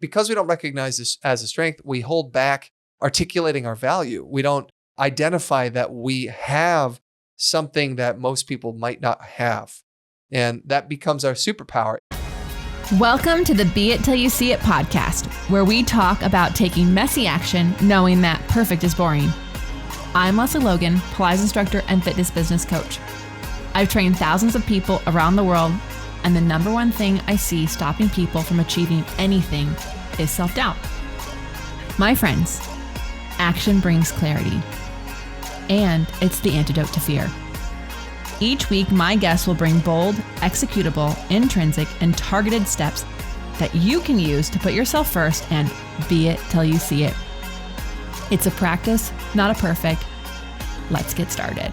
because we don't recognize this as a strength, we hold back articulating our value. We don't identify that we have something that most people might not have. And that becomes our superpower. Welcome to the Be It Till You See It podcast, where we talk about taking messy action, knowing that perfect is boring. I'm Lesley Logan, Pilates instructor and fitness business coach. I've trained thousands of people around the world, and the number one thing I see stopping people from achieving anything is self-doubt. My friends, action brings clarity, and it's the antidote to fear. Each week, my guests will bring bold, executable, intrinsic, and targeted steps that you can use to put yourself first and be it till you see it. It's a practice, not a perfect. Let's get started.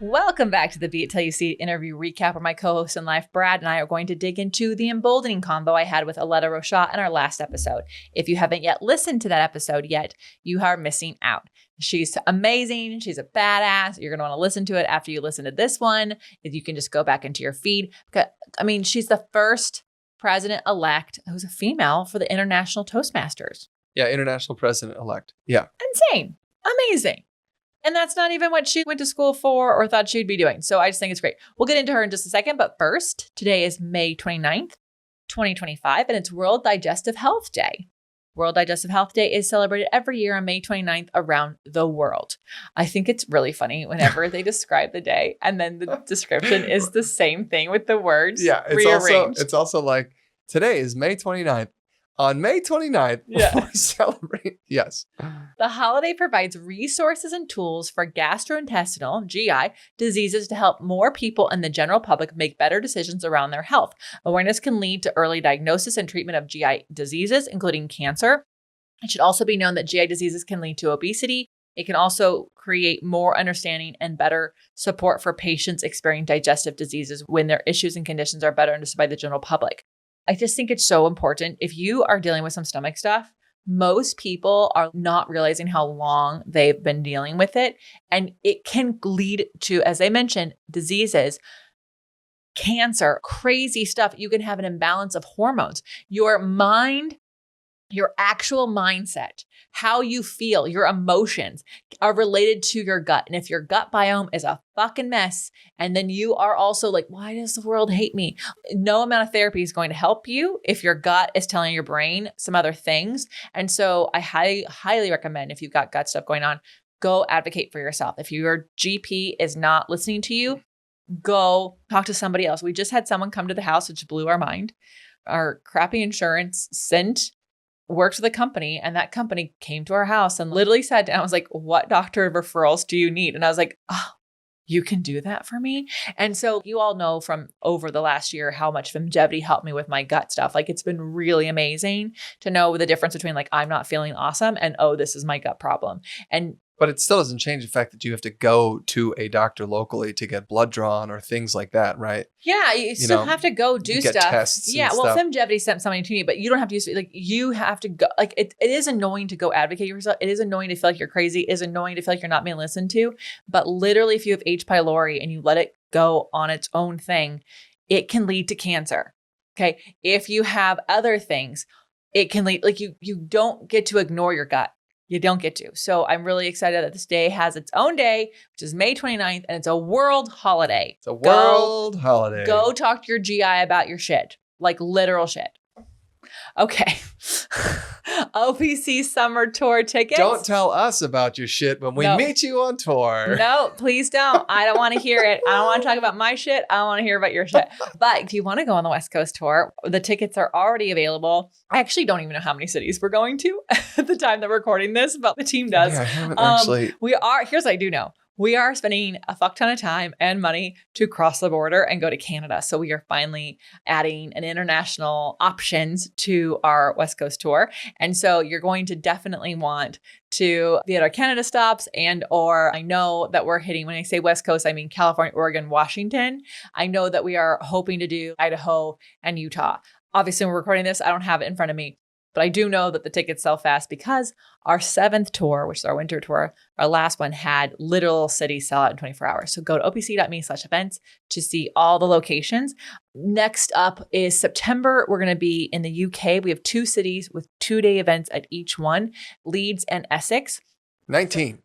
Welcome back to the Be It Till You See It interview recap, where my co-host in life, Brad, and I are going to dig into the emboldening convo I had with Aletta Rochat in our last episode. If you haven't yet listened to that episode yet, you are missing out. She's amazing. She's a badass. You're going to want to listen to it after you listen to this one. You can just go back into your feed. She's the first president-elect who's a female for the International Toastmasters. Yeah, international president-elect. Yeah. Insane. Amazing. And that's not even what she went to school for or thought she'd be doing. So I just think it's great. We'll get into her in just a second. But first, today is May 29th, 2025, and it's World Digestive Health Day. World Digestive Health Day is celebrated every year on May 29th around the world. I think it's really funny whenever they describe the day and then the description is the same thing with the words rearranged. It's also like, today is May 29th. On May 29th, we're celebrating. Yes. The holiday provides resources and tools for gastrointestinal, GI, diseases to help more people and the general public make better decisions around their health. Awareness can lead to early diagnosis and treatment of GI diseases, including cancer. It should also be known that GI diseases can lead to obesity. It can also create more understanding and better support for patients experiencing digestive diseases when their issues and conditions are better understood by the general public. I just think it's so important. If you are dealing with some stomach stuff, most people are not realizing how long they've been dealing with it. And it can lead to, as I mentioned, diseases, cancer, crazy stuff. You can have an imbalance of hormones. Your mind, your actual mindset, how you feel, your emotions are related to your gut. And if your gut biome is a fucking mess, and then you are also like, why does the world hate me? No amount of therapy is going to help you if your gut is telling your brain some other things. And so I highly recommend, if you've got gut stuff going on, go advocate for yourself. If your GP is not listening to you, go talk to somebody else. We just had someone come to the house, which blew our mind. Our crappy insurance worked with a company, and that company came to our house and literally sat down. I was like, what doctor referrals do you need? And I was like, oh, you can do that for me? And so you all know from over the last year how much longevity helped me with my gut stuff. Like, it's been really amazing to know the difference between like, I'm not feeling awesome and, oh, this is my gut problem. But it still doesn't change the fact that you have to go to a doctor locally to get blood drawn or things like that, right? Yeah, you still have to go do stuff. Tests yeah, well, Femgevity sent something to me, but you don't have to use it. Like, you have to go. Like, it is annoying to go advocate yourself. It is annoying to feel like you're crazy. It is annoying to feel like you're not being listened to. But literally, if you have H. pylori and you let it go on its own thing, it can lead to cancer. Okay, if you have other things, it can lead. Like, you don't get to ignore your gut. You don't get to. So I'm really excited that this day has its own day, which is May 29th, and it's a world holiday. It's a world holiday. Go talk to your GI about your shit, like literal shit. Okay. OPC summer tour tickets. Don't tell us about your shit when we meet you on tour. No, please don't. I don't want to hear it. I don't want to talk about my shit. I don't want to hear about your shit. But if you want to go on the West Coast tour, the tickets are already available. I actually don't even know how many cities we're going to at the time that we're recording this, but the team does. Yeah, I haven't actually. Here's what I do know. We are spending a fuck ton of time and money to cross the border and go to Canada. So we are finally adding an international options to our West Coast tour. And so you're going to definitely want to be at our Canada stops, or I know that we're hitting, when I say West Coast, I mean California, Oregon, Washington. I know that we are hoping to do Idaho and Utah. Obviously, when we're recording this, I don't have it in front of me. But I do know that the tickets sell fast because our 7th tour, which is our winter tour, our last one had literal cities sell out in 24 hours. So go to opc.me/events to see all the locations. Next up is September. We're going to be in the UK. We have 2 cities with 2-day events at each one, Leeds and Essex. 19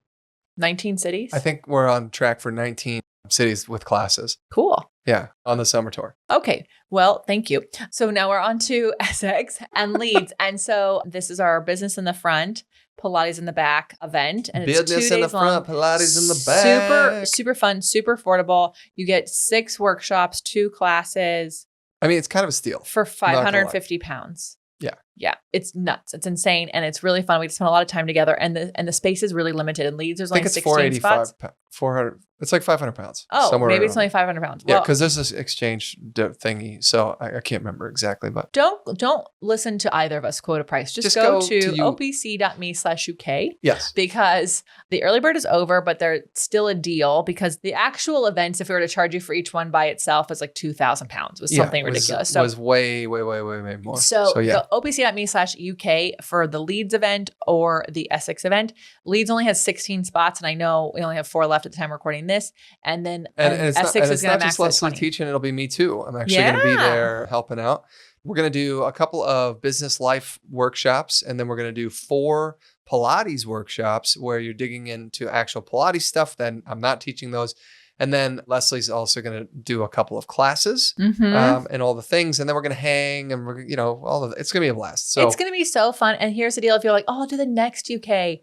cities? I think we're on track for 19 cities with classes. Cool. Yeah, on the summer tour. Okay. Well, thank you. So now we're on to Essex and Leeds. And so this is our business in the front, Pilates in the back event. And it's 2 days in the front, long. Pilates in the back. Super fun, super affordable. You get 6 workshops, 2 classes. I mean, it's kind of a steal. For £550. Yeah. Yeah. It's nuts. It's insane. And it's really fun. We spend a lot of time together and the space is really limited. In Leeds, there's I think only it's 16 spots. 400. It's like 500 pounds. Oh, somewhere maybe it's around. only 500 pounds. Yeah, Well, because there's this exchange thingy. So I can't remember exactly, but don't listen to either of us quote a price. Just go to opc.me/UK. Yes. Because the early bird is over, but there's still a deal because the actual events, if we were to charge you for each one by itself, was like £2,000. It was something ridiculous. So it was way more. So yeah. go opc.me/UK for the Leeds event or the Essex event. Leeds only has 16 spots, and I know we only have 4 left at the time recording this. And then Essex is going to max just Lesley at 20. teaching, it'll be me too. I'm actually going to be there helping out. We're going to do a couple of business life workshops, and then we're going to do 4 Pilates workshops where you're digging into actual Pilates stuff. Then I'm not teaching those. And then Lesley's also going to do a couple of classes and all the things. And then we're going to hang and we're, it's going to be a blast. So it's going to be so fun. And here's the deal. If you're like, oh, I'll do the next UK.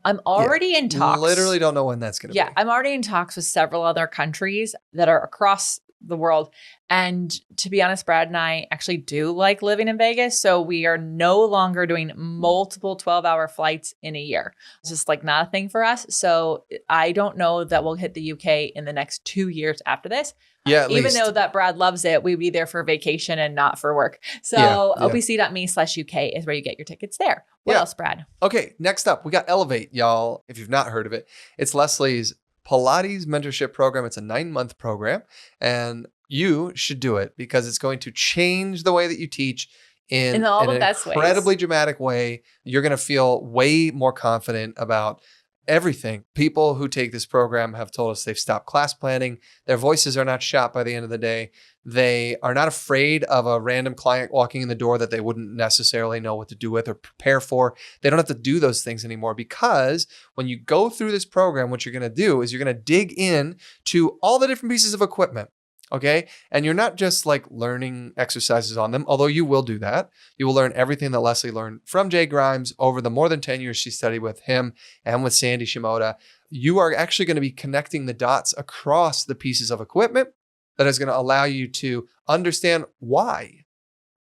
I'm already in talks. Literally don't know when that's going to be. Yeah, I'm already in talks with several other countries that are across the world. And to be honest, Brad and I actually do like living in Vegas. So we are no longer doing multiple 12-hour flights in a year. It's just like not a thing for us. So I don't know that we'll hit the UK in the next 2 years after this. Yeah, even though that Brad loves it, we'd be there for vacation and not for work. So opc.me/UK is where you get your tickets there. What else, Brad? Okay, next up, we got Elevate, y'all. If you've not heard of it, it's Lesley's Pilates mentorship program. It's a 9-month program, and you should do it because it's going to change the way that you teach in all the an best ways. Incredibly dramatic way. You're going to feel way more confident about everything. People who take this program have told us they've stopped class planning. Their voices are not shot by the end of the day. They are not afraid of a random client walking in the door that they wouldn't necessarily know what to do with or prepare for. They don't have to do those things anymore because when you go through this program, what you're going to do is you're going to dig in to all the different pieces of equipment. Okay. And you're not just like learning exercises on them, although you will do that. You will learn everything that Lesley learned from Jay Grimes over the more than 10 years she studied with him and with Sandy Shimoda. You are actually going to be connecting the dots across the pieces of equipment that is going to allow you to understand why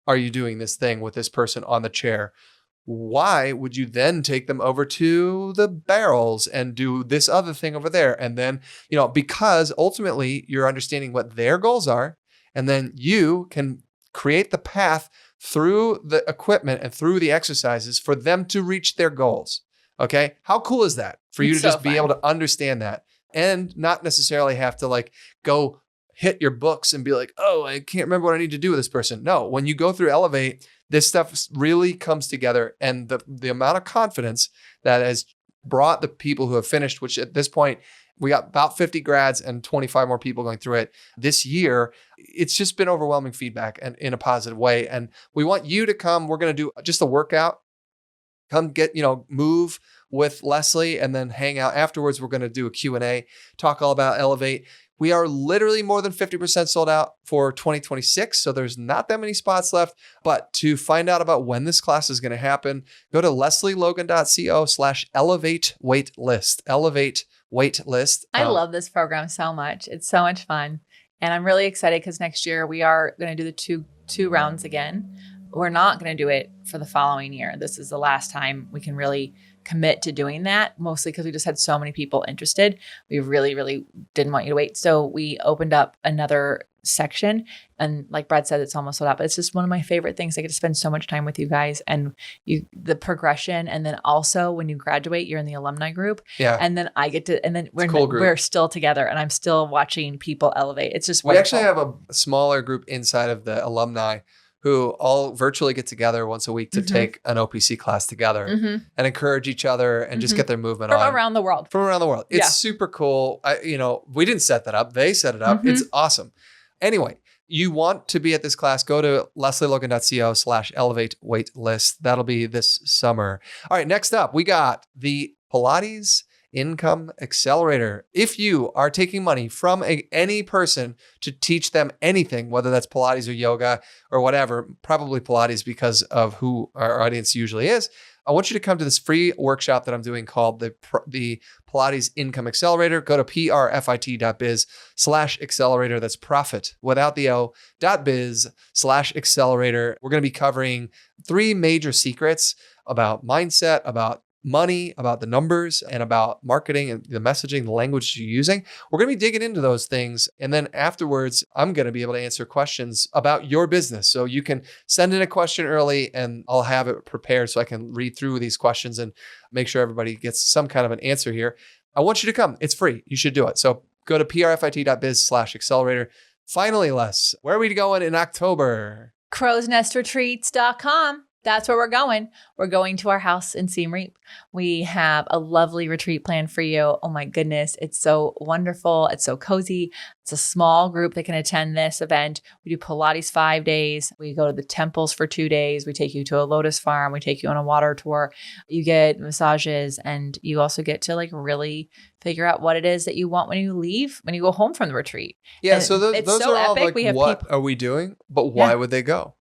are you doing this thing with this person on the chair? Why would you then take them over to the barrels and do this other thing over there? And then, because ultimately you're understanding what their goals are, and then you can create the path through the equipment and through the exercises for them to reach their goals. Okay. How cool is that for you to just be able to understand that and not necessarily have to go hit your books and be like, oh, I can't remember what I need to do with this person. No, when you go through Elevate, this stuff really comes together, and the amount of confidence that has brought the people who have finished, which at this point, we got about 50 grads and 25 more people going through it this year. It's just been overwhelming feedback and in a positive way. And we want you to come. We're going to do just a workout. Come get, move with Lesley and then hang out afterwards. We're going to do a Q&A, talk all about Elevate. We are literally more than 50% sold out for 2026. So there's not that many spots left. But to find out about when this class is going to happen, go to lesleylogan.co/elevate wait list. Elevate wait list. I love this program so much. It's so much fun. And I'm really excited because next year we are going to do the two rounds again. We're not going to do it for the following year. This is the last time we can really commit to doing that, mostly because we just had so many people interested. We really, really didn't want you to wait. So we opened up another section, and like Brad said, it's almost sold out, but it's just one of my favorite things. I get to spend so much time with you guys and the progression. And then also when you graduate, you're in the alumni group. Yeah. And then we're still together and I'm still watching people elevate. It's just wonderful. We actually have a smaller group inside of the alumni who all virtually get together once a week to take an OPC class together and encourage each other and just get their movement From on. around the world. From around the world. It's super cool. We didn't set that up. They set it up. It's awesome. Anyway, you want to be at this class, go to leslielogan.co/elevate wait list. That'll be this summer. All right, next up, we got the Pilates Income Accelerator. If you are taking money from any person to teach them anything, whether that's Pilates or yoga or whatever, probably Pilates because of who our audience usually is, I want you to come to this free workshop that I'm doing called the Pilates Income Accelerator. Go to profit.biz/accelerator. That's profit without the O.biz/accelerator. We're going to be covering 3 major secrets about mindset, about money, about the numbers, and about marketing and the messaging, the language you're using. We're going to be digging into those things. And then afterwards, I'm going to be able to answer questions about your business. So you can send in a question early and I'll have it prepared so I can read through these questions and make sure everybody gets some kind of an answer here. I want you to come. It's free. You should do it. So go to profit.biz/accelerator. Finally, Les, where are we going in October? crowsnestretreats.com. That's where we're going. We're going to our house in Siem Reap. We have a lovely retreat planned for you. Oh my goodness. It's so wonderful. It's so cozy. It's a small group that can attend this event. We do Pilates 5 days. We go to the temples for 2 days. We take you to a lotus farm. We take you on a water tour. You get massages and you also get to really figure out what it is that you want when you leave, when you go home from the retreat. Yeah. And so those so are all epic. We have what are we doing? But why would they go?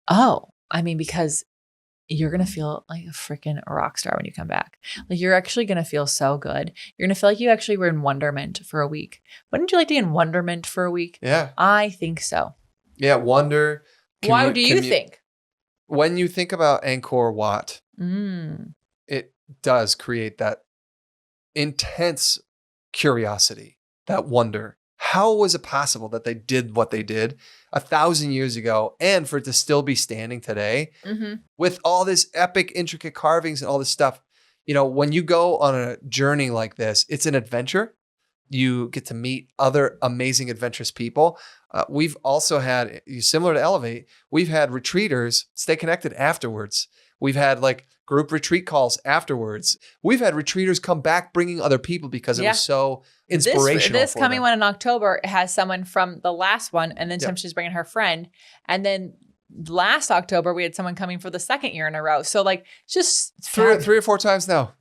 Oh, because you're going to feel like a freaking rock star when you come back. You're actually going to feel so good. You're going to feel like you actually were in wonderment for a week. Wouldn't you like to be in wonderment for a week? Yeah. I think so. Yeah. Wonder. Why do you think? When you think about Angkor Wat, it does create that intense curiosity, that wonder. How was it possible that they did what they did 1,000 years ago and for it to still be standing today with all this epic, intricate carvings and all this stuff? When you go on a journey like this, it's an adventure. You get to meet other amazing, adventurous people. We've also had, similar to Elevate, we've had retreaters stay connected afterwards. We've had group retreat calls afterwards. We've had retreaters come back bringing other people because it was so inspirational. This coming one in October has someone from the last one, and then she's bringing her friend. And then last October, we had someone coming for the 2nd year in a row. So just 3 or 4 times now,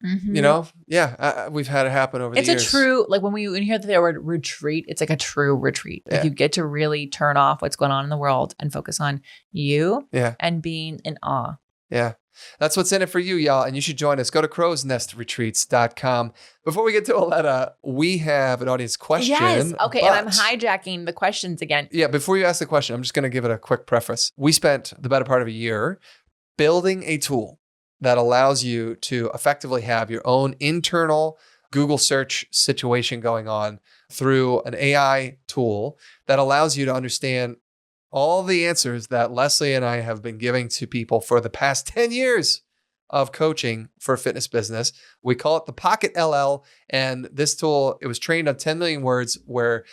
we've had it happen over the years. It's a true, when you hear the word retreat, it's like a true retreat. You get to really turn off what's going on in the world and focus on you and being in awe. Yeah. That's what's in it for you, y'all. And you should join us. Go to crowsnestretreats.com. Before we get to Aletta, we have an audience question. Yes. Okay. And I'm hijacking the questions again. Yeah. Before you ask the question, I'm just going to give it a quick preface. We spent the better part of a year building a tool that allows you to effectively have your own internal Google search situation going on through an AI tool that allows you to understand all the answers that Lesley and I have been giving to people for the past 10 years of coaching for a fitness business. We call it the Pocket LL. And this tool, it was trained on 10 million words where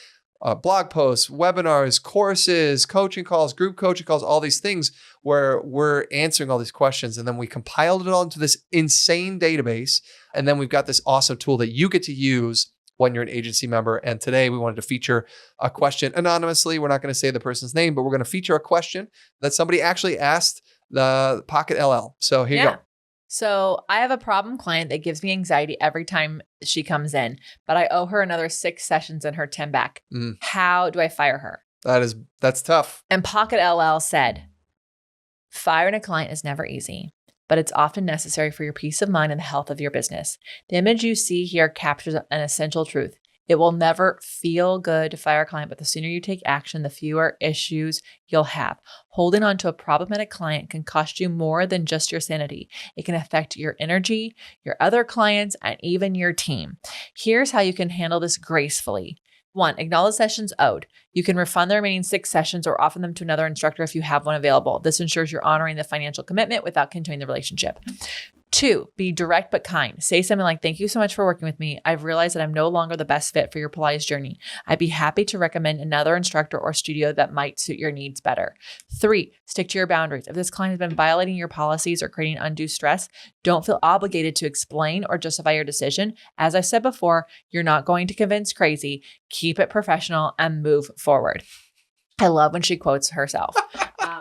blog posts, webinars, courses, coaching calls, group coaching calls, all these things where we're answering all these questions. And then we compiled it all into this insane database. And then we've got this awesome tool that you get to use when you're an agency member. And today we wanted to feature a question anonymously. We're not going to say the person's name, but we're going to feature a question that somebody actually asked the Pocket LL. So here you go. So I have a problem client that gives me anxiety every time she comes in, but I owe her another 6 sessions and her 10 back. How do I fire her? That's tough. And Pocket LL said, firing a client is never easy, but it's often necessary for your peace of mind and the health of your business. The image you see here captures an essential truth. It will never feel good to fire a client, but the sooner you take action, the fewer issues you'll have. Holding on to a problematic client can cost you more than just your sanity. It can affect your energy, your other clients, and even your team. Here's how you can handle this gracefully. 1, acknowledge sessions owed. You can refund the remaining 6 sessions or offer them to another instructor if you have one available. This ensures you're honoring the financial commitment without continuing the relationship. 2, be direct but kind. Say something like, thank you so much for working with me. I've realized that I'm no longer the best fit for your Pilates journey. I'd be happy to recommend another instructor or studio that might suit your needs better. 3, stick to your boundaries. If this client has been violating your policies or creating undue stress, don't feel obligated to explain or justify your decision. As I said before, you're not going to convince crazy. Keep it professional and move forward. I love when she quotes herself,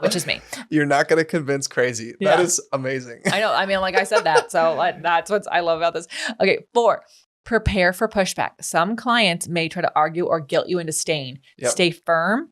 which is me. You're not going to convince crazy. Yeah. That is amazing. I know. I mean, like I said that. So that's what I love about this. Okay. 4, prepare for pushback. Some clients may try to argue or guilt you into staying. Yep. Stay firm.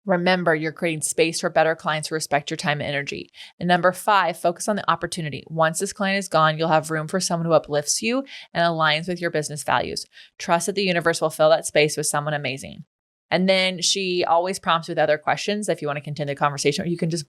Remember, you're creating space for better clients who respect your time and energy. And number 5, focus on the opportunity. Once this client is gone, you'll have room for someone who uplifts you and aligns with your business values. Trust that the universe will fill that space with someone amazing. And then she always prompts with other questions if you want to continue the conversation, or you can just,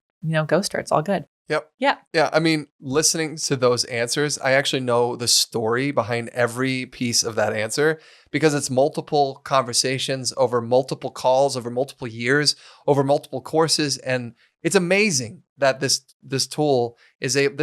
ghost her. It's all good. Yep. Yeah. Yeah. I mean, listening to those answers, I actually know the story behind every piece of that answer because it's multiple conversations over multiple calls, over multiple years, over multiple courses. And it's amazing that this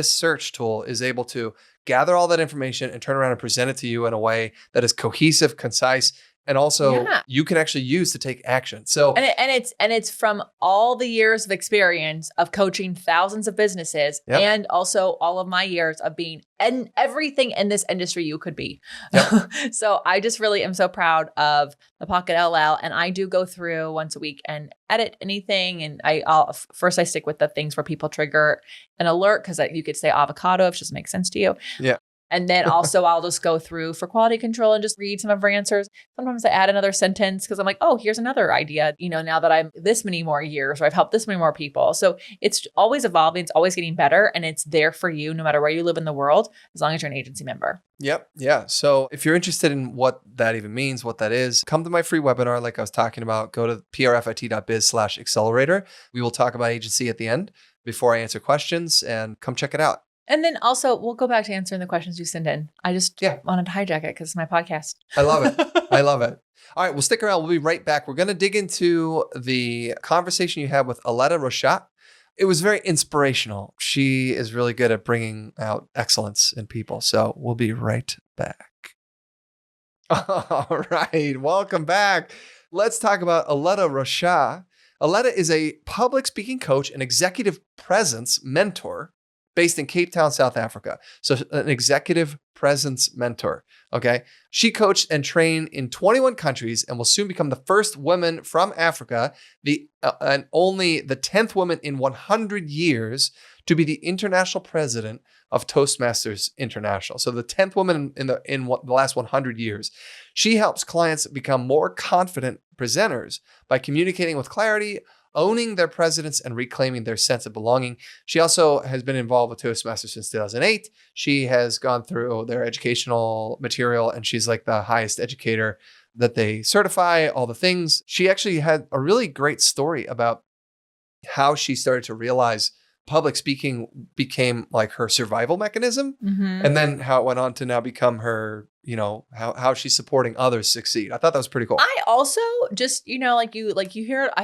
search tool is able to gather all that information and turn around and present it to you in a way that is cohesive, concise, and also you can actually use to take action. So and it's from all the years of experience of coaching thousands of businesses and also all of my years of being and everything in this industry you could be. Yep. So I just really am so proud of the Pocket LL, and I do go through once a week and edit anything. And I'll first stick with the things where people trigger an alert because you could say avocado if it just makes sense to you. Yeah. And then also I'll just go through for quality control and just read some of her answers. Sometimes I add another sentence because I'm like, oh, here's another idea, now that I'm this many more years or I've helped this many more people. So it's always evolving. It's always getting better. And it's there for you no matter where you live in the world, as long as you're an agency member. Yep. Yeah. So if you're interested in what that even means, what that is, come to my free webinar. Like I was talking about, go to prfit.biz/accelerator. We will talk about agency at the end before I answer questions, and come check it out. And then also we'll go back to answering the questions you send in. I just wanted to hijack it because it's my podcast. I love it. I love it. All right. Well, stick around. We'll be right back. We're going to dig into the conversation you had with Aletta Rochat. It was very inspirational. She is really good at bringing out excellence in people. So we'll be right back. All right. Welcome back. Let's talk about Aletta Rochat. Aletta is a public speaking coach and executive presence mentor based in Cape Town, South Africa. So an executive presence mentor. Okay. She coached and trained in 21 countries and will soon become the first woman from Africa, and only the 10th woman in 100 years to be the international president of Toastmasters International. So the 10th woman in the last 100 years. She helps clients become more confident presenters by communicating with clarity, owning their presence, and reclaiming their sense of belonging. She also has been involved with Toastmasters since 2008. She has gone through their educational material, and she's like the highest educator that they certify, all the things. She actually had a really great story about how she started to realize public speaking became like her survival mechanism. Mm-hmm. And then how it went on to now become her, how she's supporting others succeed. I thought that was pretty cool. I also just, I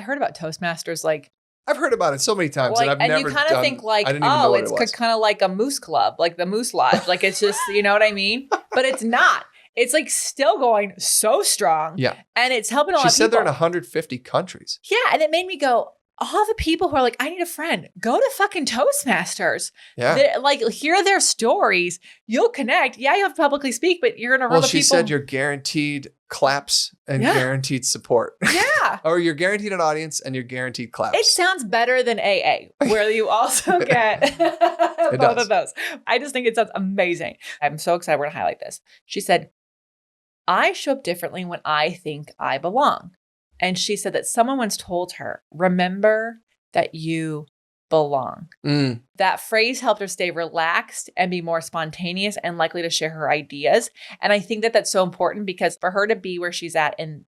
heard about Toastmasters, like I've heard about it so many times, and I've never you kind of think like, oh, it's kind of like a moose club, like the Moose Lodge. Like it's just, you know what I mean? But it's not. It's like still going so strong. Yeah. And it's helping a lot of people. She said they're in 150 countries. Yeah. And it made me go, all the people who are like, I need a friend, go to fucking Toastmasters. Yeah. Like, hear their stories. You'll connect. Yeah, you have to publicly speak, but you're going to run the people. Well, she said you're guaranteed claps and guaranteed support. Yeah. Or you're guaranteed an audience and you're guaranteed claps. It sounds better than AA, where you also get both of those. I just think it sounds amazing. I'm so excited. We're going to highlight this. She said, I show up differently when I think I belong. And she said that someone once told her, remember that you belong. Mm. That phrase helped her stay relaxed and be more spontaneous and likely to share her ideas. And I think that that's so important because for her to be where she's at in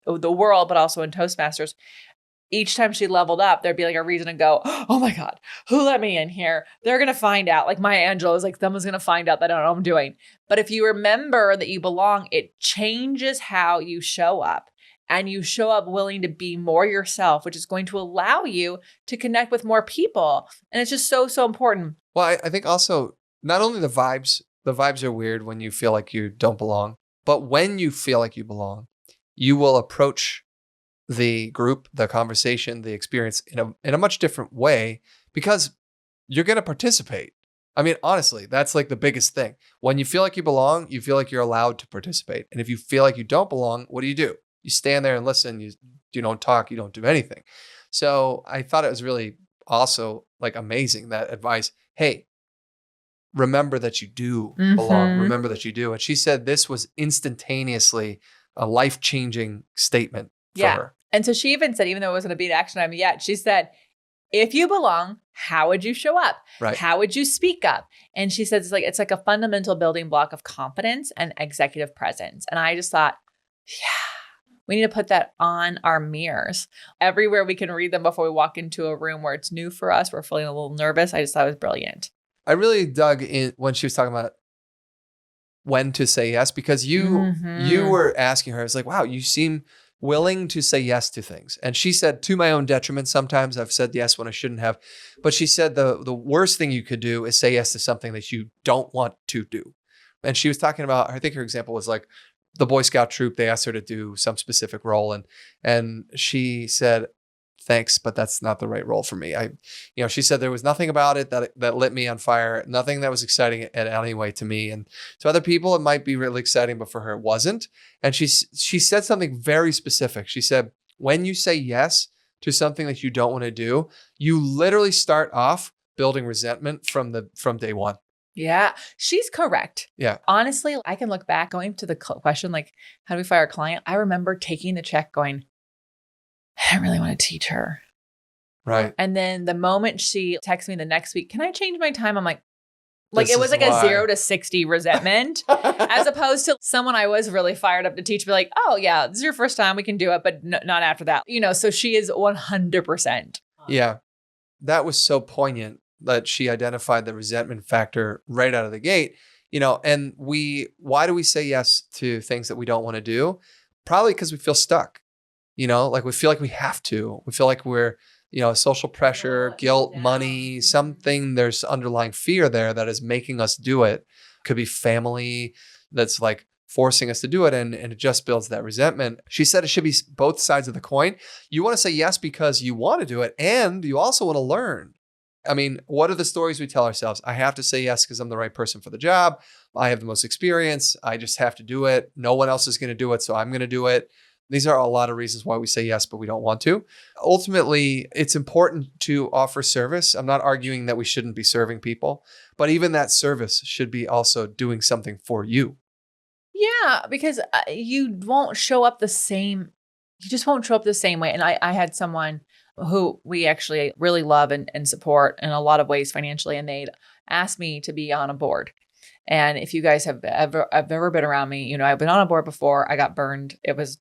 the world, but also in Toastmasters, each time she leveled up, there'd be like a reason to go, oh my God, who let me in here? They're going to find out. Like Maya Angelou is like, someone's going to find out that I don't know what I'm doing. But if you remember that you belong, it changes how you show up. And you show up willing to be more yourself, which is going to allow you to connect with more people. And it's just so, so important. Well, I think also not only the vibes are weird when you feel like you don't belong, but when you feel like you belong, you will approach the group, the conversation, the experience in a much different way because you're going to participate. I mean, honestly, that's like the biggest thing. When you feel like you belong, you feel like you're allowed to participate. And if you feel like you don't belong, what do? You stand there and listen. You don't talk. You don't do anything. So I thought it was really also like amazing, that advice. Hey, remember that you do belong. Remember that you do. And she said this was instantaneously a life-changing statement for her. And so she even said, even though it wasn't a beat action item yet, she said, if you belong, how would you show up? Right. How would you speak up? And she says it's like a fundamental building block of confidence and executive presence. And I just thought, yeah, we need to put that on our mirrors. Everywhere we can read them before we walk into a room where it's new for us, we're feeling a little nervous. I just thought it was brilliant. I really dug in when she was talking about when to say yes, because you were asking her, it's like, wow, you seem willing to say yes to things. And she said, to my own detriment, sometimes I've said yes when I shouldn't have. But she said the worst thing you could do is say yes to something that you don't want to do. And she was talking about, I think her example was like the Boy Scout troop. They asked her to do some specific role. And she said, thanks, but that's not the right role for me. She said there was nothing about it that lit me on fire, nothing that was exciting in any way to me. And to other people, it might be really exciting, but for her, it wasn't. And she said something very specific. She said, when you say yes to something that you don't want to do, you literally start off building resentment from day one. Yeah, she's correct. Yeah. Honestly, I can look back going to the question, like, how do we fire a client? I remember taking the check going, I don't really want to teach her. Right. And then the moment she texted me the next week, can I change my time? I'm like This it was like why. a 0 to 60 resentment, as opposed to someone I was really fired up to teach, be like, oh yeah, this is your first time, we can do it, but not after that. So she is 100%. Yeah. That was so poignant that she identified the resentment factor right out of the gate. And why do we say yes to things that we don't want to do? Probably because we feel stuck. Like we feel like we have to. We feel like we're, social pressure, guilt, money, something, there's underlying fear there that is making us do it. Could be family that's like forcing us to do it, and it just builds that resentment. She said it should be both sides of the coin. You want to say yes because you want to do it, and you also want to learn. I mean, what are the stories we tell ourselves? I have to say yes because I'm the right person for the job. I have the most experience. I just have to do it. No one else is going to do it, so I'm going to do it. These are a lot of reasons why we say yes, but we don't want to. Ultimately, it's important to offer service. I'm not arguing that we shouldn't be serving people, but even that service should be also doing something for you. Yeah, because you won't show up the same. You just won't show up the same way. And I had someone who we actually really love and support in a lot of ways financially, and they'd asked me to be on a board. And if you guys have ever been around me, I've been on a board before. I got burned. It was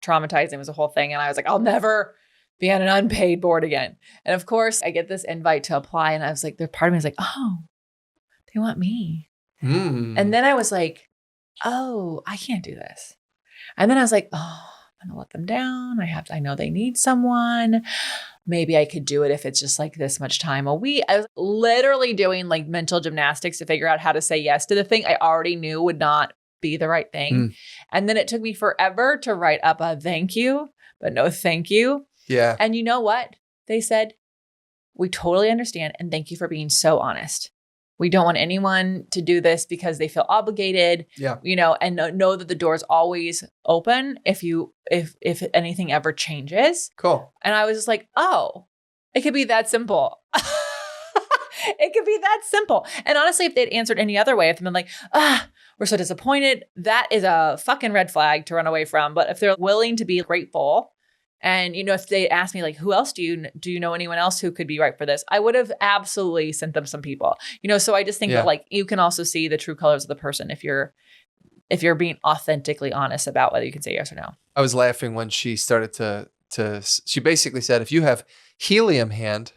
traumatizing. It was a whole thing. And I was like, I'll never be on an unpaid board again. And of course, I get this invite to apply. And I was like, part of me was like, oh, they want me. And then I was like, oh, I can't do this. And then I was like, oh, I'm going to let them down. I know they need someone. Maybe I could do it if it's just like this much time a week. I was literally doing like mental gymnastics to figure out how to say yes to the thing I already knew would not be the right thing. And then it took me forever to write up a thank you, but no thank you. Yeah. And you know what? They said, we totally understand. And thank you for being so honest. We don't want anyone to do this because they feel obligated, and know that the door is always open if anything ever changes. Cool. And I was just like, oh, it could be that simple. It could be that simple. And honestly, if they'd answered any other way, if they'd been like, we're so disappointed, that is a fucking red flag to run away from. But if they're willing to be grateful, and if they asked me like, who else do you know anyone else who could be right for this? I would have absolutely sent them some people. So I just think that like you can also see the true colors of the person if you're being authentically honest about whether you can say yes or no. I was laughing when she started she basically said, if you have helium hand,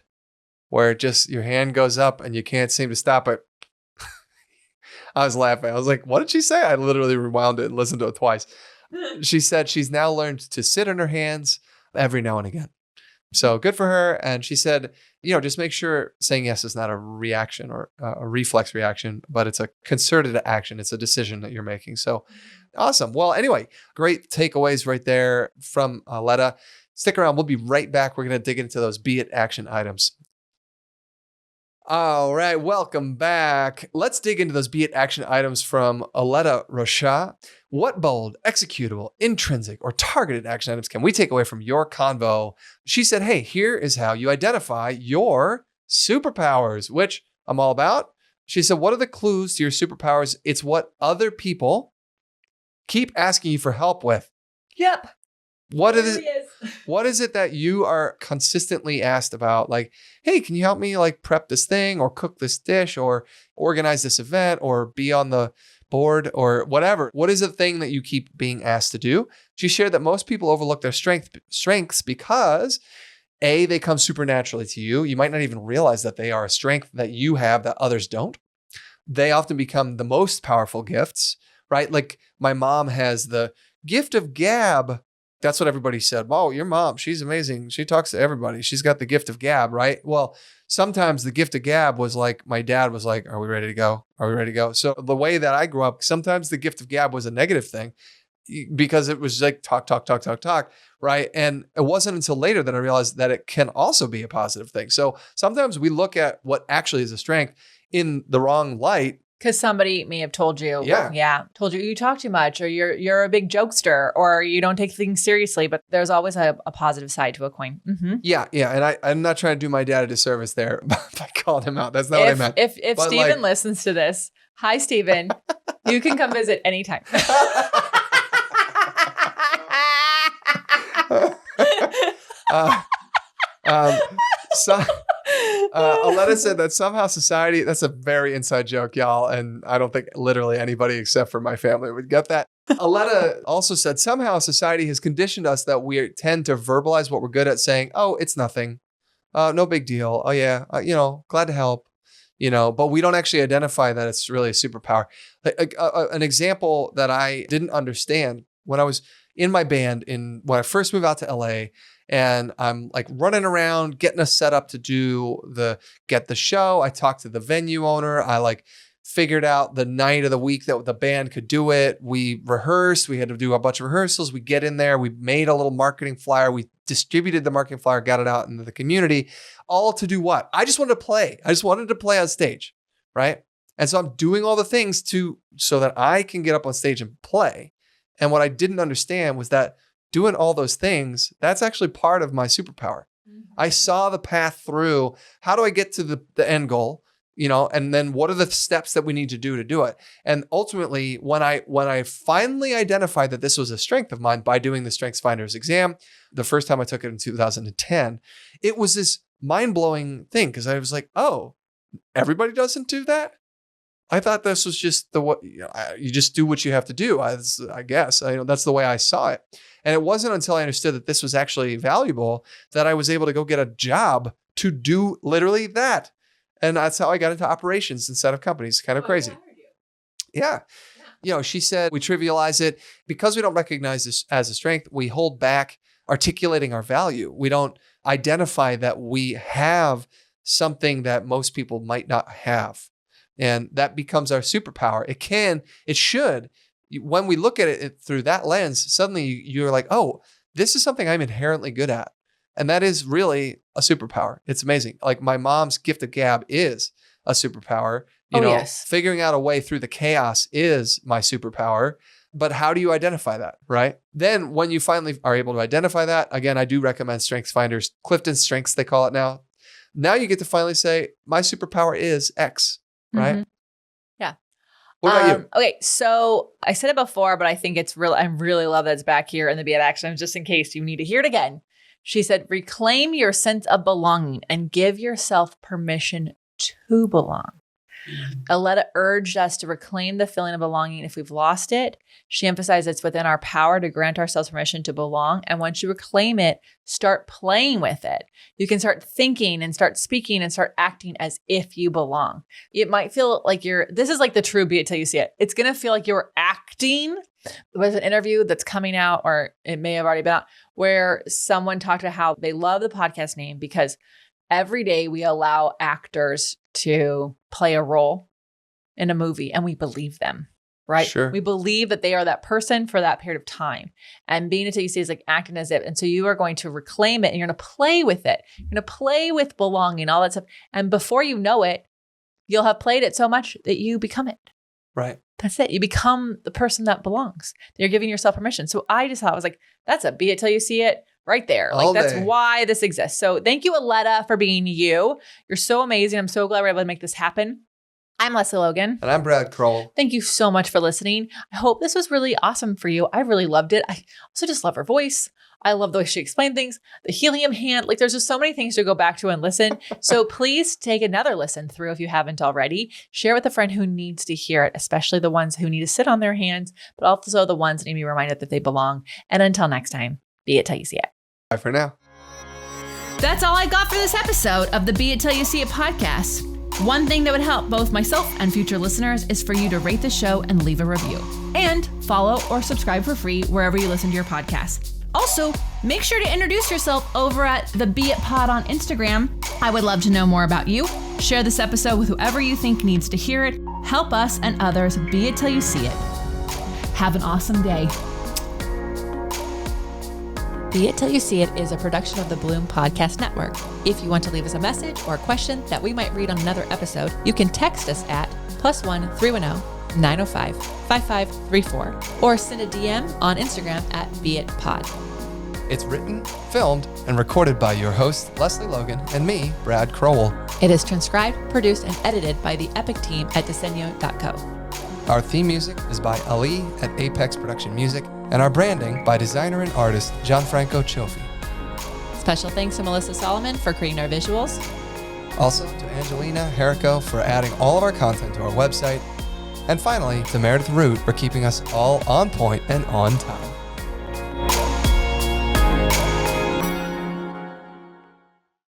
where just your hand goes up and you can't seem to stop it. I was laughing. I was like, what did she say? I literally rewound it and listened to it twice. She said she's now learned to sit on her hands every now and again. So good for her. And she said, just make sure saying yes is not a reaction or a reflex reaction, but it's a concerted action. It's a decision that you're making. So awesome. Well, anyway, great takeaways right there from Aletta. Stick around. We'll be right back. We're going to dig into those beit action items. All right, welcome back. Let's dig into those beit action items from Aletta Rochat. What bold, executable, intrinsic, or targeted action items can we take away from your convo? She said, hey, here is how you identify your superpowers, which I'm all about. She said, what are the clues to your superpowers? It's what other people keep asking you for help with. Yep. What is it that you are consistently asked about? Like, hey, can you help me prep this thing or cook this dish or organize this event or be on the board or whatever? What is the thing that you keep being asked to do? She shared that most people overlook their strengths because they come supernaturally to you. You might not even realize that they are a strength that you have that others don't. They often become the most powerful gifts, right? Like my mom has the gift of gab. That's what everybody said. Oh, your mom, she's amazing. She talks to everybody. She's got the gift of gab, right? Well, sometimes the gift of gab was like, my dad was like, are we ready to go? Are we ready to go? So the way that I grew up, sometimes the gift of gab was a negative thing because it was like talk, right? And it wasn't until later that I realized that it can also be a positive thing. So sometimes we look at what actually is a strength in the wrong light. Because somebody may have told you, told you talk too much, or you're a big jokester, or you don't take things seriously. But there's always a positive side to a coin. Mm-hmm. Yeah. And I'm not trying to do my dad a disservice there by calling him out. That's not what I meant. If Stephen listens to this, hi, Stephen, you can come visit anytime. Aletta said that somehow society, that's a very inside joke, y'all. And I don't think literally anybody except for my family would get that. Aletta also said somehow society has conditioned us that we tend to verbalize what we're good at, saying, oh, it's nothing. No big deal. Oh yeah. Glad to help, but we don't actually identify that it's really a superpower. An example that I didn't understand when I was in my band when I first moved out to LA, and I'm running around getting us set up to get the show. I talked to the venue owner. I figured out the night of the week that the band could do it. We rehearsed. We had to do a bunch of rehearsals. We get in there. We made a little marketing flyer. We distributed the marketing flyer, got it out into the community, all to do what? I just wanted to play. I just wanted to play on stage, right? And so I'm doing all the things so that I can get up on stage and play. And what I didn't understand was that doing all those things, that's actually part of my superpower. Mm-hmm. I saw the path through. How do I get to the end goal? And then what are the steps that we need to do it? And ultimately, when I finally identified that this was a strength of mine by doing the Strengths Finders exam, the first time I took it in 2010, it was this mind-blowing thing because I was like, oh, everybody doesn't do that? I thought this was just you just do what you have to do. I guess that's the way I saw it. And it wasn't until I understood that this was actually valuable that I was able to go get a job to do literally that. And that's how I got into operations instead of companies. Kind of crazy. Yeah. She said we trivialize it because we don't recognize this as a strength. We hold back articulating our value. We don't identify that we have something that most people might not have. And that becomes our superpower. It should. When we look at it through that lens, suddenly you're like, oh, this is something I'm inherently good at. And that is really a superpower. It's amazing. Like my mom's gift of gab is a superpower. Yes. Figuring out a way through the chaos is my superpower. But how do you identify that, right? Then when you finally are able to identify that, again, I do recommend Strengths Finders, Clifton Strengths, they call it now. Now you get to finally say, my superpower is X. Right? Mm-hmm. Yeah. What about you? Okay. So I said it before, but I think it's I really love that it's back here in the beit action, just in case you need to hear it again. She said, reclaim your sense of belonging and give yourself permission to belong. Aletta urged us to reclaim the feeling of belonging if we've lost it. She emphasized it's within our power to grant ourselves permission to belong. And once you reclaim it, start playing with it. You can start thinking and start speaking and start acting as if you belong. It might feel like this is like the true beit till you see it. It's going to feel like you're acting. There was an interview that's coming out, or it may have already been out, where someone talked about how they love the podcast name because every day we allow actors to play a role in a movie and we believe them, right? Sure. We believe that they are that person for that period of time. And being until you see is like acting as if. And so you are going to reclaim it and you're going to play with it. You're going to play with belonging, all that stuff. And before you know it, you'll have played it so much that you become it. Right. That's it. You become the person that belongs. You're giving yourself permission. So I just thought, I was like, that's a be it till you see it right there. All Like that's day. why this exists. So thank you, Aletta, for being you. You're so amazing. I'm so glad we're able to make this happen. I'm Lesley Logan. And I'm Brad Crowell. Thank you so much for listening. I hope this was really awesome for you. I really loved it. I also just love her voice. I love the way she explained things, the helium hand. Like there's just so many things to go back to and listen. So please take another listen through if you haven't already. Share with a friend who needs to hear it, especially the ones who need to sit on their hands, but also the ones that need to be reminded that they belong. And until next time, be it till you see it. Bye for now. That's all I got for this episode of the Be It Till You See It podcast. One thing that would help both myself and future listeners is for you to rate the show and leave a review. And follow or subscribe for free wherever you listen to your podcast. Also, make sure to introduce yourself over at the Be It Pod on Instagram. I would love to know more about you. Share this episode with whoever you think needs to hear it. Help us and others be it till you see it. Have an awesome day. Be It Till You See It is a production of the Bloom Podcast Network. If you want to leave us a message or a question that we might read on another episode, you can text us at +1 310 905 5534 or send a DM on Instagram at BeItPod. It's written, filmed, and recorded by your host, Lesley Logan, and me, Brad Crowell. It is transcribed, produced, and edited by the Epic team at Disenyo.co. Our theme music is by Ali at Apex Production Music, and our branding by designer and artist Gianfranco Cioffi. Special thanks to Melissa Solomon for creating our visuals. Also to Angelina Herrico for adding all of our content to our website. And finally, to Meredith Root for keeping us all on point and on time.